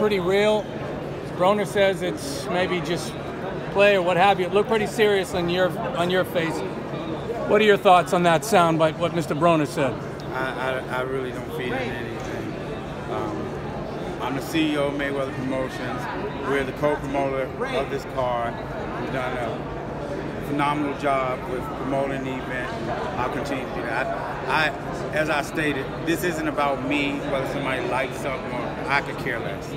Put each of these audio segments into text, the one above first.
pretty real. Broner says it's maybe just play or what have you. It looked pretty serious on your face. What are your thoughts on that soundbite, what Mr. Broner said? I really don't feed in anything. I'm the CEO of Mayweather Promotions. We're the co-promoter of this card. We've done a phenomenal job with promoting the event. I'll continue to do that. As I stated, this isn't about me, whether somebody likes something or I could care less.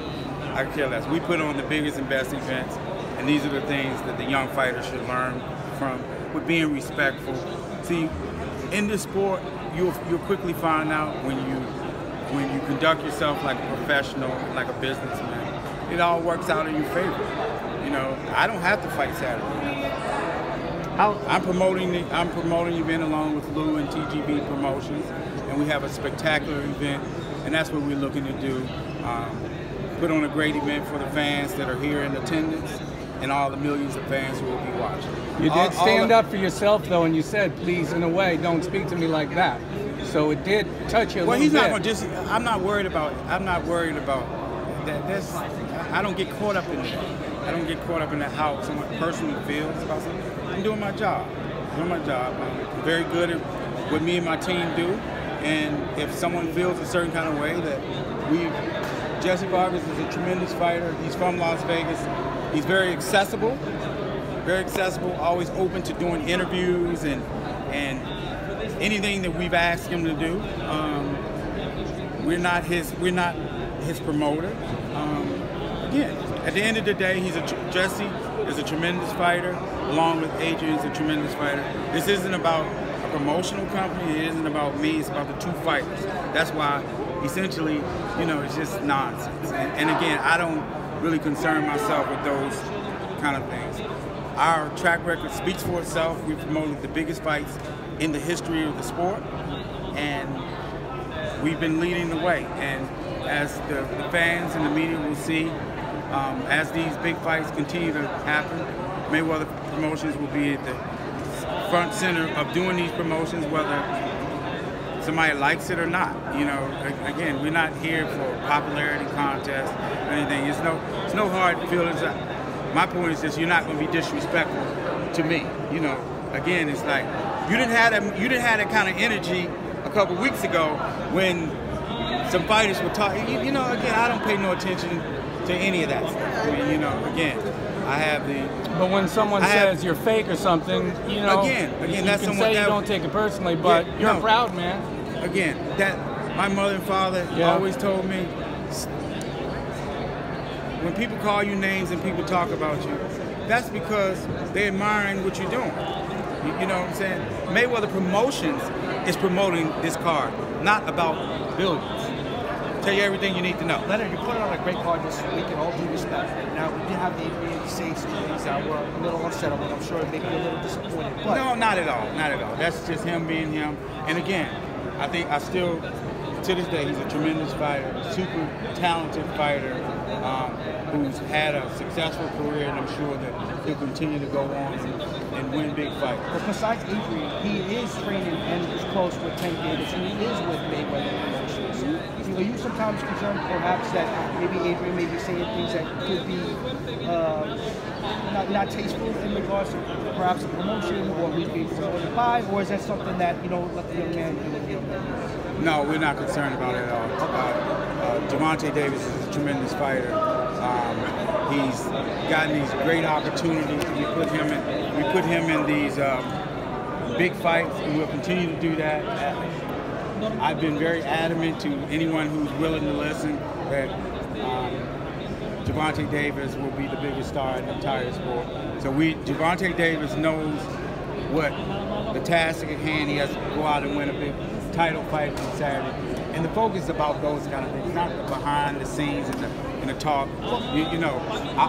I could care less. We put on the biggest and best events, and these are the things that the young fighters should learn from, with being respectful. See, in this sport, you'll quickly find out when you conduct yourself like a professional, like a businessman, it all works out in your favor. You know, I don't have to fight Saturday. I'm promoting the event along with Lou and TGB Promotions, and we have a spectacular event, and that's what we're looking to do. Put on a great event for the fans that are here in attendance and all the millions of fans who will be watching. You did stand up for yourself, though, and you said, please, in a way, don't speak to me like that. So it did touch you a little bit. Well, he's not going to just, I'm not worried about that. I don't get caught up in that. I don't get caught up in that how someone personally feels about something. I'm doing my job. I'm very good at what me and my team do. And if someone feels a certain kind of way Jesse Vargas is a tremendous fighter. He's from Las Vegas. He's very accessible, always open to doing interviews and anything that we've asked him to do. We're not his promoter. Again, at the end of the day, Jesse is a tremendous fighter, along with Adrien is a tremendous fighter. This isn't about a promotional company. It isn't about me. It's about the two fighters. That's why, essentially, you know, it's just nonsense. And again, I don't really concern myself with those kind of things. Our track record speaks for itself. We promoted the biggest fights in the history of the sport, and we've been leading the way. And as the fans and the media will see, as these big fights continue to happen, Mayweather Promotions will be at the front center of doing these promotions, whether somebody likes it or not. You know, again, we're not here for a popularity contest or anything. It's no hard feelings. My point is just you're not going to be disrespectful to me. You know, again, it's like you didn't have that kind of energy a couple weeks ago when some fighters were talking. You know, again, I don't pay no attention to any of that stuff. I mean, you know, again, I have the. But when someone says you're fake or something, you know, again, you that's can say you don't take it personally, but you're a proud man. Again, that my mother and father always told me, when people call you names and people talk about you, that's because they're admiring what you're doing. You know what I'm saying? Mayweather Promotions is promoting this card, not about billions. Tell you everything you need to know. Leonard, you put it on a great card this week in all due respect. Now, we did have Adrien say some things that were a little unsettling. I'm sure it made you a little disappointed. But no, not at all. Not at all. That's just him being him. And again, I think I still, to this day, he's a tremendous fighter, super talented fighter who's had a successful career, and I'm sure that he'll continue to go on and win big fights. But besides Adrien, he is training and is close with Tank Davis, and he is with Mayweather Promotions. Are you sometimes concerned, perhaps, that maybe Adrien may be saying things that could be not tasteful in regards to perhaps a promotion or maybe promoted by, or is that something that, you know, let the young man do what the young man does? No, we're not concerned about it at all. Gervonta Davis is a tremendous fighter. He's gotten these great opportunities. We put him in these big fights, and we'll continue to do that. I've been very adamant to anyone who's willing to listen that Gervonta Davis will be the biggest star in the entire sport. So Gervonta Davis knows what the task at hand. He has to go out and win a big title fight on Saturday. And the focus is about those kind of things, not the behind the scenes and the talk. You know,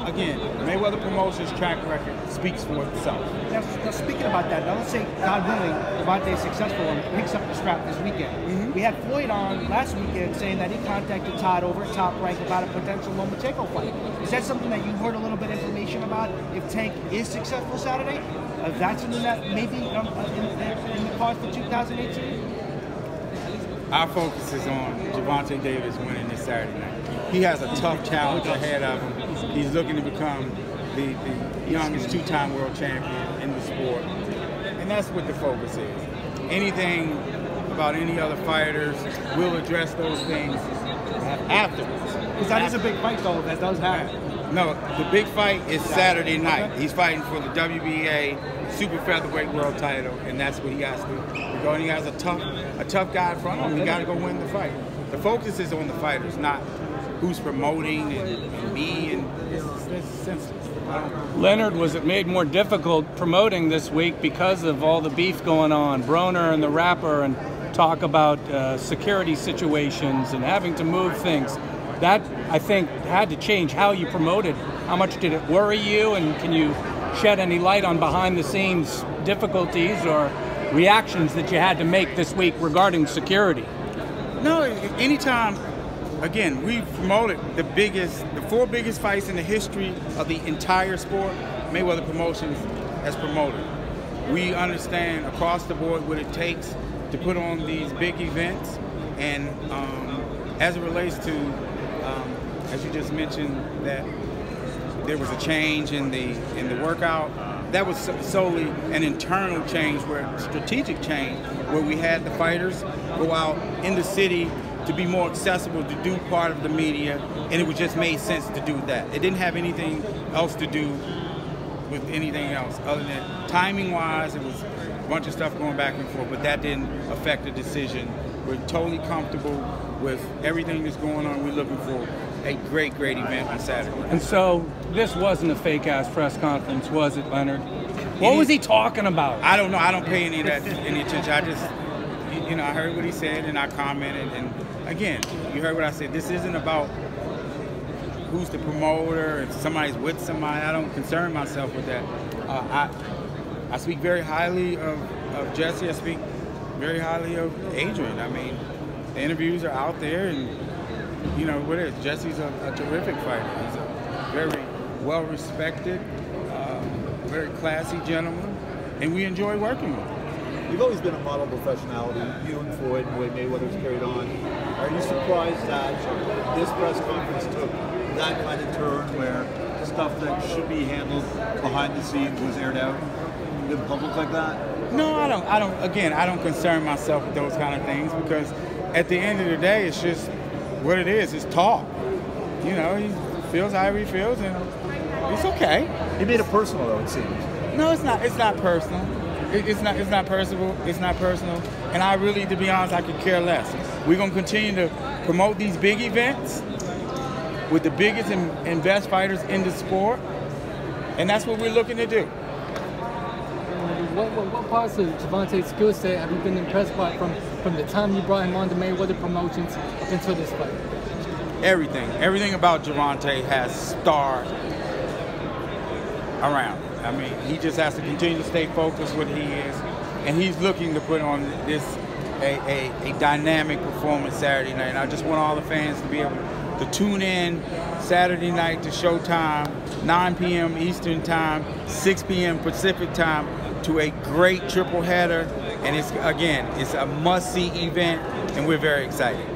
again, Mayweather Promotions track record speaks for itself. Now speaking about that, now let's say, God willing, Gervonta is successful and picks up the strap this weekend. Mm-hmm. We had Floyd on last weekend saying that he contacted Todd over at Top Rank about a potential Lomachenko fight. Is that something that you heard a little bit of information about? If Tank is successful Saturday, is that something that maybe in the cards for 2018? Our focus is on Gervonta Davis winning this Saturday night. he has a tough challenge ahead of him. He's looking to become the youngest two-time world champion in the sport. And that's what the focus is. Anything about any other fighters, we'll address those things afterwards. Because that is a big fight, though. That does happen. No, the big fight is Saturday night. He's fighting for the WBA super featherweight world title, and that's what he has to go. And he has a tough guy in front of him. He got to go win the fight. The focus is on the fighters, not who's promoting and me, and it's senseless. Leonard, was it made more difficult promoting this week because of all the beef going on? Broner and the rapper, and talk about security situations and having to move things. That, I think, had to change how you promoted. How much did it worry you, and can you shed any light on behind-the-scenes difficulties or reactions that you had to make this week regarding security? No, anytime, again, we promoted the four biggest fights in the history of the entire sport, Mayweather Promotions has promoted. We understand across the board what it takes to put on these big events, and as it relates to as you just mentioned, that there was a change in the workout. That was solely an internal change, strategic change, where we had the fighters go out in the city to be more accessible, to do part of the media, and it would just made sense to do that. It didn't have anything else to do with anything else other than timing-wise. It was a bunch of stuff going back and forth, but that didn't affect the decision. We're totally comfortable with everything that's going on. We're looking for a great event on Saturday. And so this wasn't a fake-ass press conference, was it, Leonard? What was he talking about? I don't know. I don't pay any attention. I just, I heard what he said and I commented. And again, you heard what I said. This isn't about who's the promoter, if somebody's with somebody. I don't concern myself with that. I speak very highly of Jesse. I speak very highly of Adrien. I mean, the interviews are out there, and what is Jesse's a terrific fighter. He's a very well-respected, very classy gentleman, and we enjoy working with him. You've always been a model of professionality, you and Floyd, and the way Mayweather's carried on. Are you surprised that this press conference took that kind of turn where stuff that should be handled behind the scenes was aired out in public like that? No, I don't. Again, I don't concern myself with those kind of things, because at the end of the day, it's just what it is. It's talk. He feels however he feels, and it's okay. He made it personal, though, it seems. No, it's not. It's not personal. It's not personal. It's not personal. And I really, to be honest, I could care less. We're gonna continue to promote these big events with the biggest and best fighters in the sport, and that's what we're looking to do. What parts of Gervonta's skill set have you been impressed by from the time you brought him on to Mayweather Promotions up until this fight? Everything about Gervonta has stars around. I mean, he just has to continue to stay focused what he is, and he's looking to put on a dynamic performance Saturday night. And I just want all the fans to be able to tune in Saturday night to Showtime, 9 p.m. Eastern Time, 6 p.m. Pacific Time, to a great triple header. And it's a must-see event, and we're very excited.